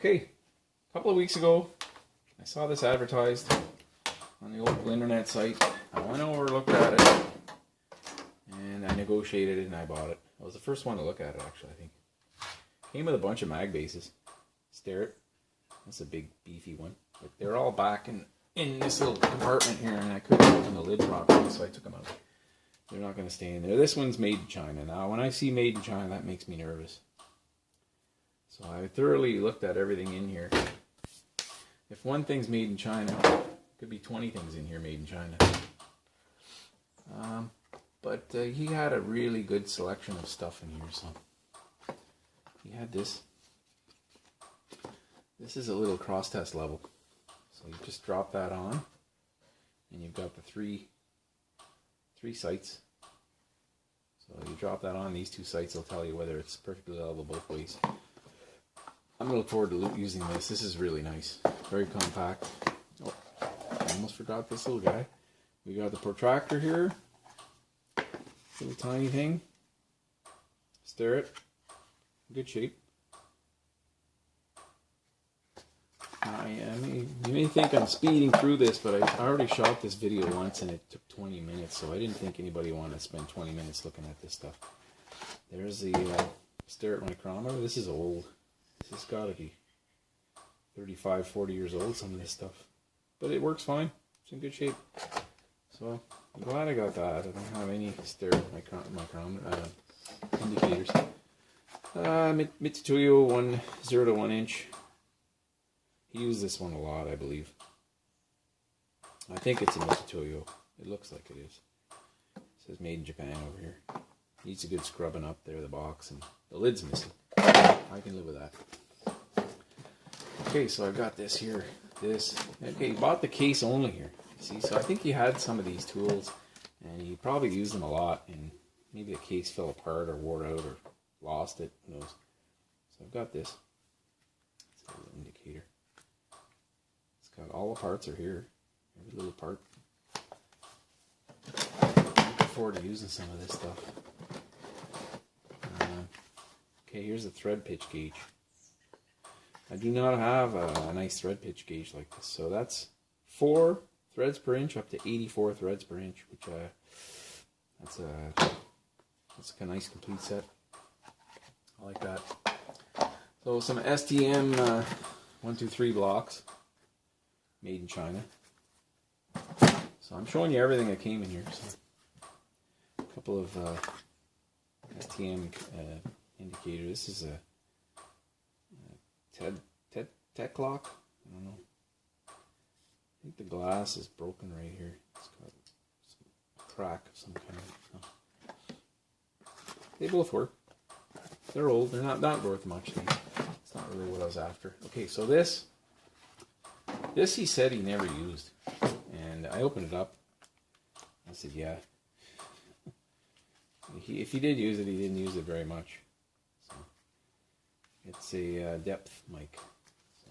Okay, a couple of weeks ago, I saw this advertised on the local internet site. I went over, looked at it, and I negotiated it and I bought it. I was the first one to look at it, actually, I think. Came with a bunch of mag bases. Starrett. That's a big, beefy one. But they're all back in this little compartment here, and I couldn't open the lid properly, so I took them out. They're not going to stay in there. This one's made in China. Now, when I see made in China, that makes me nervous. So I thoroughly looked at everything in here. If one thing's made in China, could be 20 things in here made in China. But he had a really good selection of stuff in here. So he had this. This is a little cross test level. So you just drop that on, and you've got the three sights. So you drop that on, these two sights will tell you whether it's perfectly level both ways. I'm going to look forward to using this. This is really nice. Very compact. Oh, I almost forgot this little guy. We got the Protractor here. Little tiny thing. Starrett. Good shape. You may think I'm speeding through this, but I already shot this video once and it took 20 minutes, so I didn't think anybody wanted to spend 20 minutes looking at this stuff. There's the Starrett micrometer. This is old. This has got to be 35, 40 years old, some of this stuff. But it works fine. It's in good shape. So I'm glad I got that. I don't have any Starrett micrometer indicators. Mitutoyo 0 to 1 inch. He used this one a lot, I believe. I think it's a Mitutoyo. It looks like it is. It says made in Japan over here. Needs a good scrubbing up there, the box, and the lid's missing. I can live with that. Okay, so I've got this here. Okay, he bought the case only here. See, so I think he had some of these tools, and he probably used them a lot, and maybe the case fell apart or wore out or lost it. Who knows? So I've got this. It's a little indicator. Got all the parts are here, every little part. Looking forward to using some of this stuff. Okay, here's the thread pitch gauge. I do not have a nice thread pitch gauge like this, so that's 4 threads per inch up to 84 threads per inch, which that's a nice complete set. I like that. So some STM 123 blocks. Made in China. So I'm showing you everything that came in here. So a couple of STM indicator. This is a tech lock. I don't know. I think the glass is broken right here. It's got some crack of some kind. No. They both work. They're old. They're not worth much. It's not really what I was after. Okay, so this he said he never used, and I opened it up. I said, yeah. If he did use it, he didn't use it very much. So it's a depth mic. So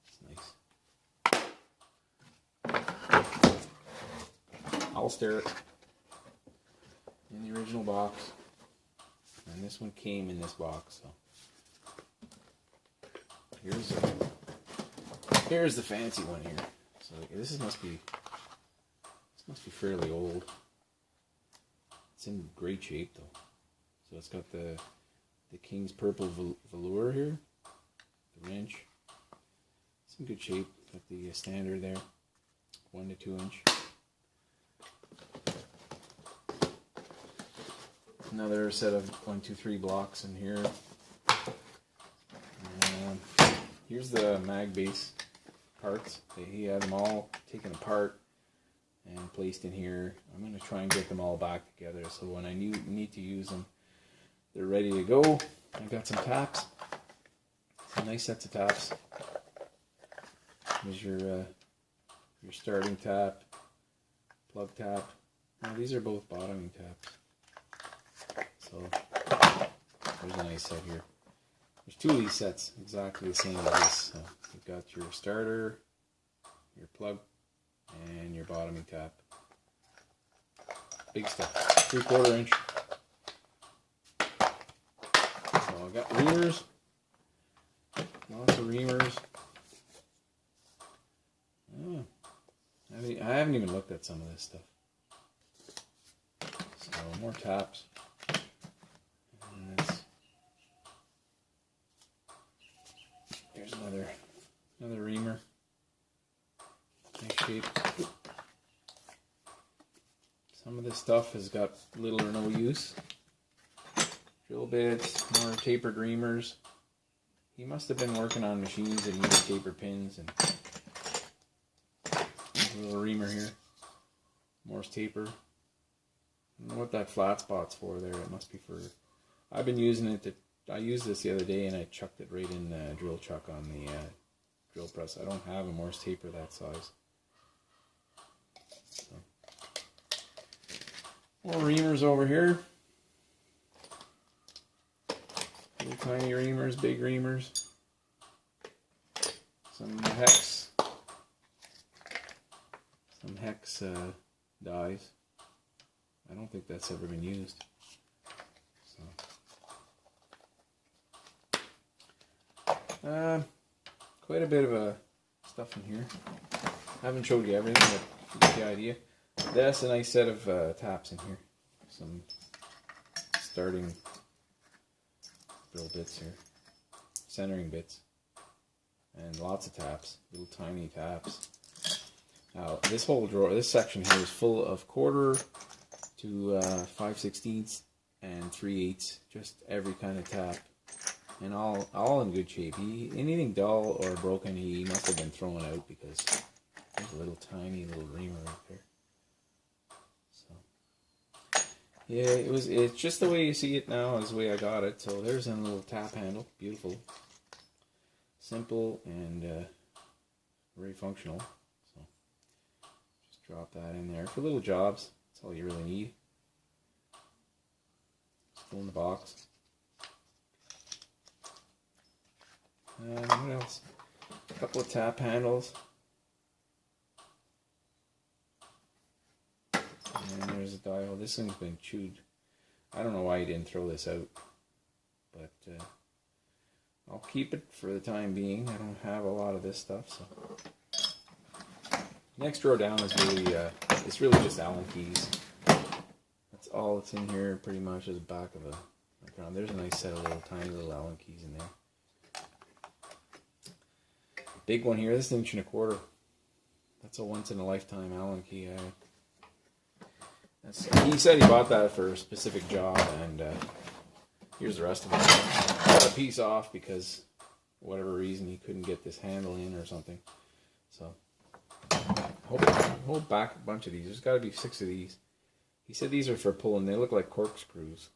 it's nice. I'll stare it in the original box, and this one came in this box. So here's the fancy one here. So this must be fairly old. It's in great shape though. So it's got the King's purple velour here, the wrench. It's in good shape. Got the standard there, 1 to 2 inch. Another set of 1, 2, 3 blocks in here. Here's the mag base parts. He had them all taken apart and placed in here. I'm going to try and get them all back together so when I need to use them, they're ready to go. I got some taps. Some nice sets of taps. Here's your starting tap, plug tap. Now these are both bottoming taps. So there's a nice set here. There's 2 of these sets exactly the same as this. So you've got your starter, your plug, and your bottoming tap. Big stuff. 3/4 inch. So I got rulers. reamers. Oh, I haven't even looked at some of this stuff. So more taps. And here's another reamer. Nice shape. Some of this stuff has got little or no use. Drill bits, more tapered reamers. He must have been working on machines that needed tapered pins. And there's a little reamer here. Morse taper. I don't know what that flat spot's for there. It must be for... I've been using it to... I used this the other day and I chucked it right in the drill chuck on the drill press. I don't have a Morse taper that size. So. More reamers over here. Little tiny reamers, big reamers. Some hex. Some hex dies. I don't think that's ever been used. So. Quite a bit of stuff in here. I haven't showed you everything, but you get the idea. That's a nice set of taps in here. Some starting drill bits here. Centering bits. And lots of taps. Little tiny taps. Now, this whole drawer, this section here is full of 1/4 to 5/16 and 3/8. Just every kind of tap. And all in good shape. Anything dull or broken, he must have been thrown out because there's a little tiny little reamer right there. So yeah, it's just the way you see it now is the way I got it. So there's a little tap handle, beautiful, simple, and very functional. So just drop that in there for little jobs. That's all you really need. Still in the box. What else? A couple of tap handles. And there's a dial. This thing's been chewed. I don't know why you didn't throw this out. But I'll keep it for the time being. I don't have a lot of this stuff. So next drawer down is really it's really just Allen keys. That's all that's in here pretty much is the back of a micron. There's a nice set of little tiny little Allen keys in there. Big one here, this is 1 1/4. That's a once in a lifetime Allen key. He said he bought that for a specific job, and here's the rest of it. Got a piece off because, for whatever reason, he couldn't get this handle in or something. So, hold back a bunch of these. There's got to be 6 of these. He said these are for pulling. They look like corkscrews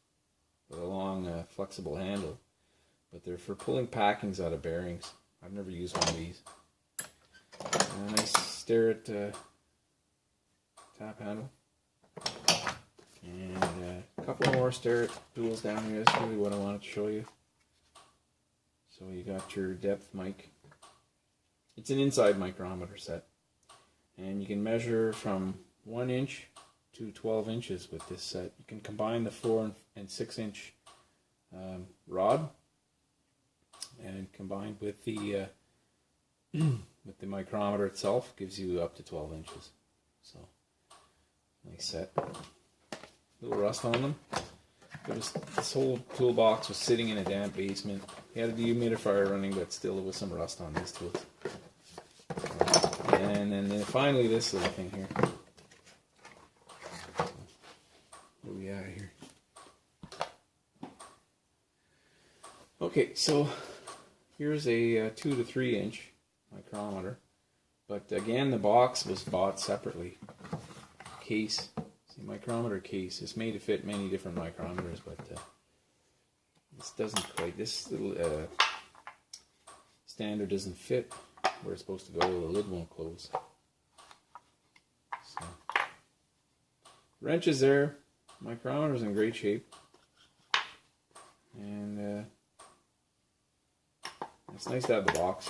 with a long, flexible handle, but they're for pulling packings out of bearings. I've never used one of these. A nice Starrett tap handle. And a couple more Starrett tools down here. That's really what I wanted to show you. So you got your depth mic. It's an inside micrometer set. And you can measure from 1 inch to 12 inches with this set. You can combine the 4 and 6 inch rod. And combined with the micrometer itself, gives you up to 12 inches. So, nice set. Little rust on them. This whole toolbox was sitting in a damp basement. He had a dehumidifier running, but still there was some rust on these tools. And then finally this little thing here. What do we got here? Okay, so here's a 2 to 3 inch micrometer, but again the box was bought separately. Case, see, micrometer case. It's made to fit many different micrometers, but this doesn't quite. This little standard doesn't fit where it's supposed to go. The lid won't close. So, wrench is there. Micrometer's in great shape, and it's nice to have the box,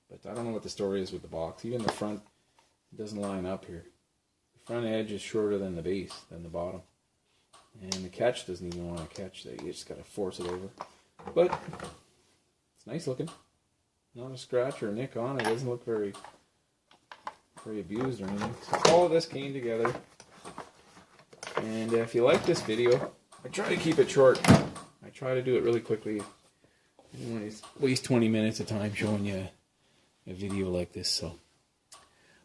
but I don't know what the story is with the box. Even the front doesn't line up here. The front edge is shorter than the base, than the bottom. And the catch doesn't even want to catch. You just got to force it over. But It's nice looking. Not a scratch or a nick on it. It doesn't look very abused or anything. So all of this came together. And if you like this video, I try to keep it short. I try to do it really quickly. I don't want to waste 20 minutes of time showing you a video like this. So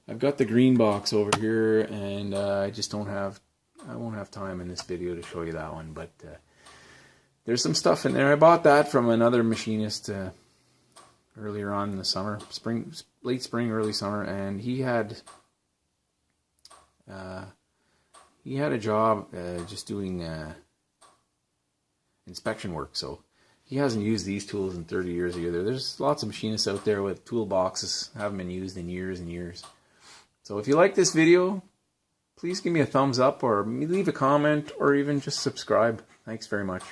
I've got the green box over here, and I won't have time in this video to show you that one, but there's some stuff in there. I bought that from another machinist earlier on in the summer, late spring, early summer, and he had a job just doing inspection work, so he hasn't used these tools in 30 years either. There's lots of machinists out there with toolboxes, haven't been used in years and years. So if you like this video, please give me a thumbs up, or leave a comment, or even just subscribe. Thanks very much.